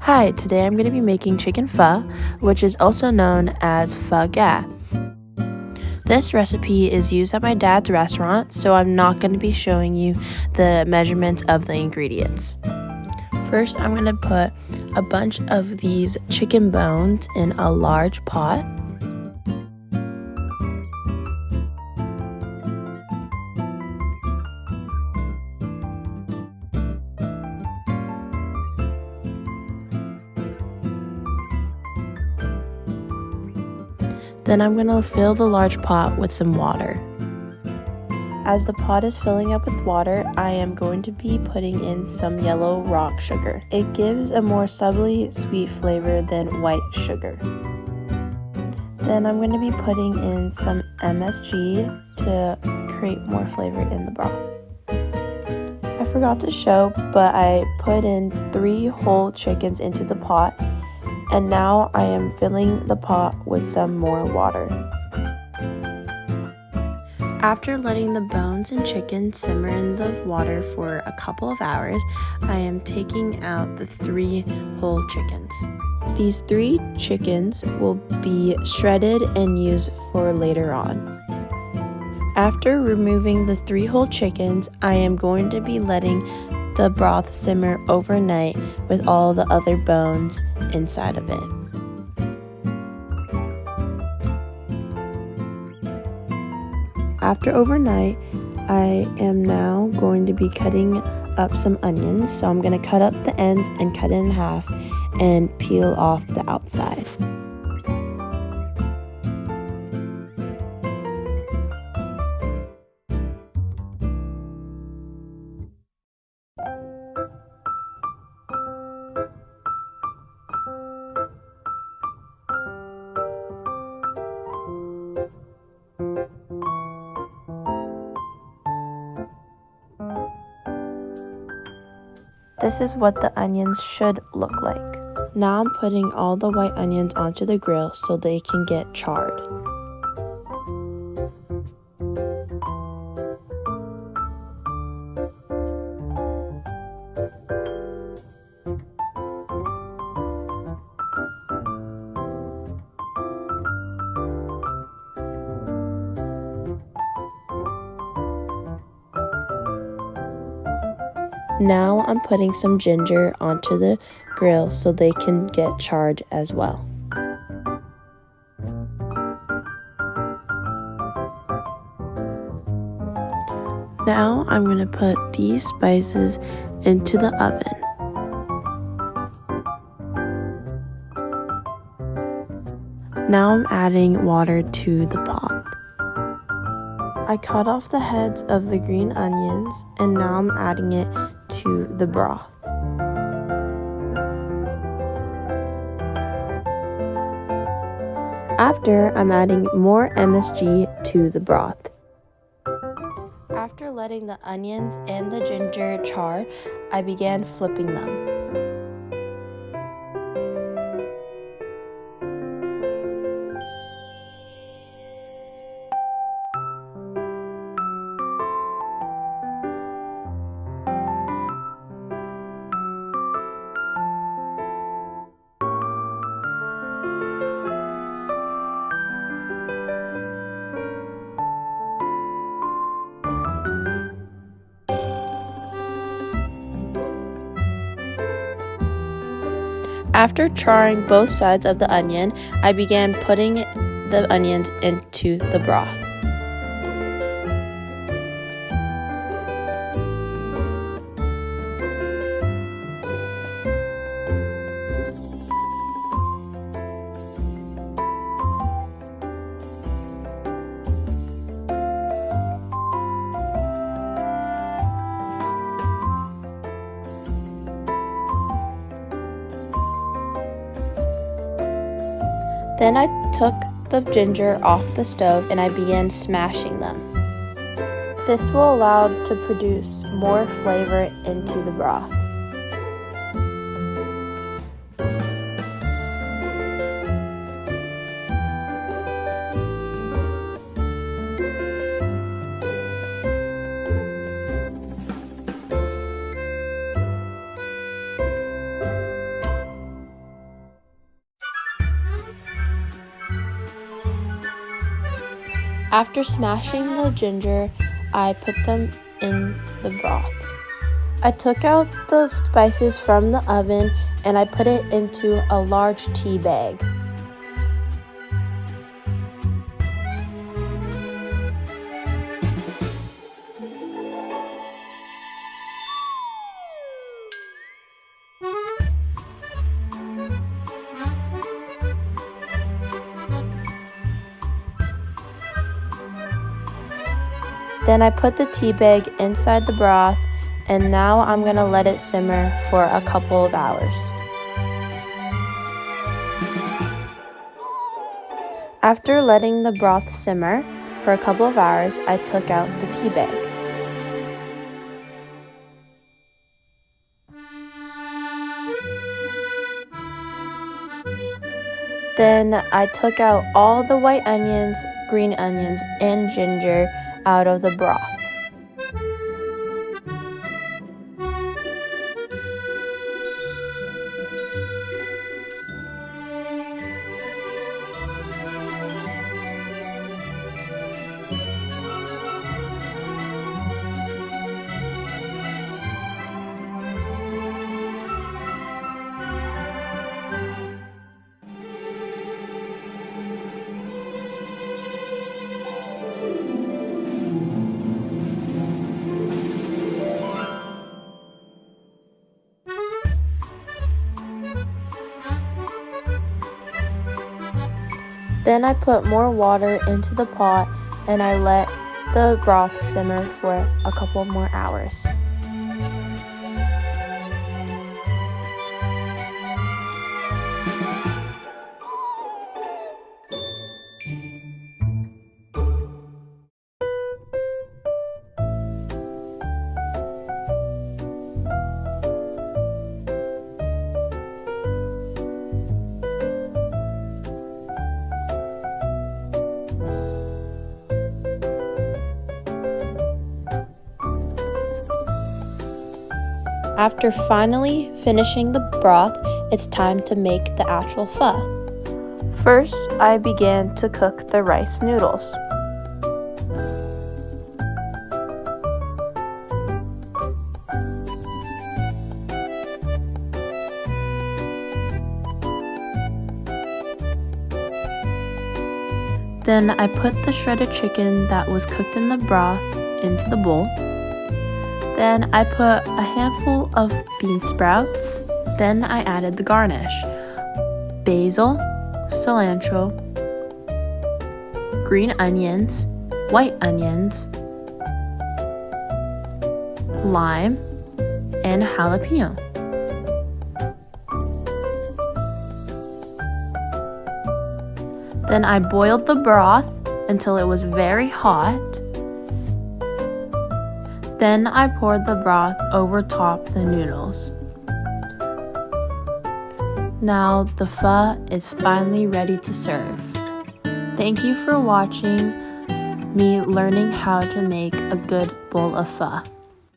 Hi, today I'm going to be making chicken pho, which is also known as pho ga. This recipe is used at my dad's restaurant, so I'm not going to be showing you the measurements of the ingredients. First, I'm going to put a bunch of these chicken bones in a large pot. Then I'm going to fill the large pot with some water. As the pot is filling up with water, I am going to be putting in some yellow rock sugar. It gives a more subtly sweet flavor than white sugar. Then I'm going to be putting in some MSG to create more flavor in the broth. I forgot to show, but I put in 3 whole chickens into the pot, and now I am filling the pot with some more water. After letting the bones and chicken simmer in the water for a couple of hours, I am taking out the 3 whole chickens. These 3 chickens will be shredded and used for later on. After removing the 3 whole chickens, I am going to be letting the broth simmer overnight with all the other bones inside of it. After overnight, I am now going to be cutting up some onions. So I'm going to cut up the ends and cut it in half and peel off the outside. This is what the onions should look like. Now I'm putting all the white onions onto the grill so they can get charred. Now I'm putting some ginger onto the grill so they can get charred as well. Now I'm going to put these spices into the oven. Now I'm adding water to the pot. I cut off the heads of the green onions and now I'm adding it to the broth. After, I'm adding more MSG to the broth. After letting the onions and the ginger char, I began flipping them. After charring both sides of the onion, I began putting the onions into the broth. Then I took the ginger off the stove and I began smashing them. This will allow to produce more flavor into the broth. After smashing the ginger, I put them in the broth. I took out the spices from the oven and I put it into a large tea bag. Then I put the tea bag inside the broth, and now I'm going to let it simmer for a couple of hours. After letting the broth simmer for a couple of hours, I took out the tea bag. Then I took out all the white onions, green onions, and ginger out of the broth. Then I put more water into the pot and I let the broth simmer for a couple more hours. After finally finishing the broth, it's time to make the actual pho. First, I began to cook the rice noodles. Then I put the shredded chicken that was cooked in the broth into the bowl. Then I put a handful of bean sprouts. Then I added the garnish: basil, cilantro, green onions, white onions, lime, and jalapeno. Then I boiled the broth until it was very hot. Then I poured the broth over top the noodles. Now the pho is finally ready to serve. Thank you for watching me learning how to make a good bowl of pho.